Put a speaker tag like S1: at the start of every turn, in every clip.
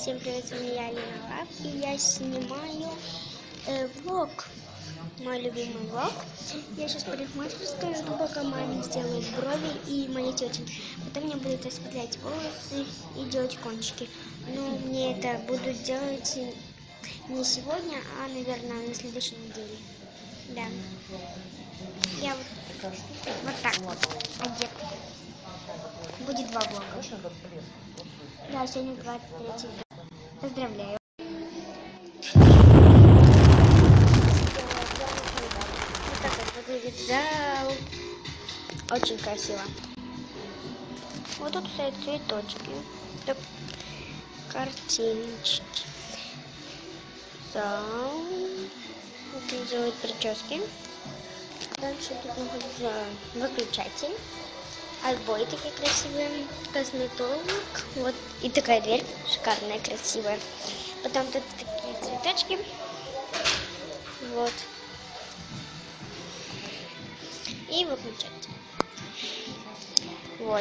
S1: Всем привет, с вами я, Алина Лав, и я снимаю влог, мой любимый влог. Я сейчас в парикмахерской жду, пока маме сделают брови и моей тете. Потом мне будут распределять волосы и делать кончики. Но мне это будут делать не сегодня, а, наверное, на следующей неделе. Да. Я вот так вот одета. Будет 2 влога. Да, сегодня 23. Поздравляю. Вот так вот выглядит зал. Очень красиво. Вот тут стоят цветочки. Так, картиночки. Зал. Вот делают прически. Дальше тут находится выключатель. Обои такие красивые, косметолог, вот и такая дверь шикарная, красивая. Потом тут такие цветочки, вот, и выключатель, вот.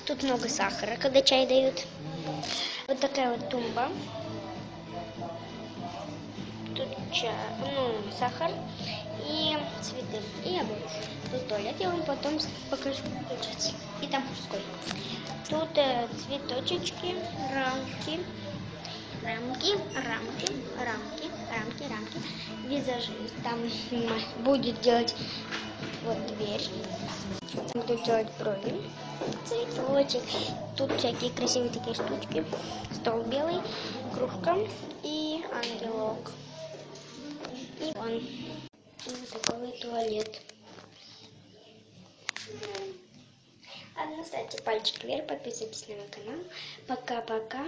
S1: Тут много сахара, когда чай дают. Вот такая вот тумба. Тут сахар и цветы, и обои. Тут туалет, я вам потом покажу. И там пустой. Тут цветочки, рамки, визажист. Там будет делать вот дверь. Буду делать брови, цветочек. Тут всякие красивые такие штучки. Стол белый, кружка и ангелок. И вон. И вот такой туалет. Ставьте пальчик вверх, подписывайтесь на мой канал. Пока-пока.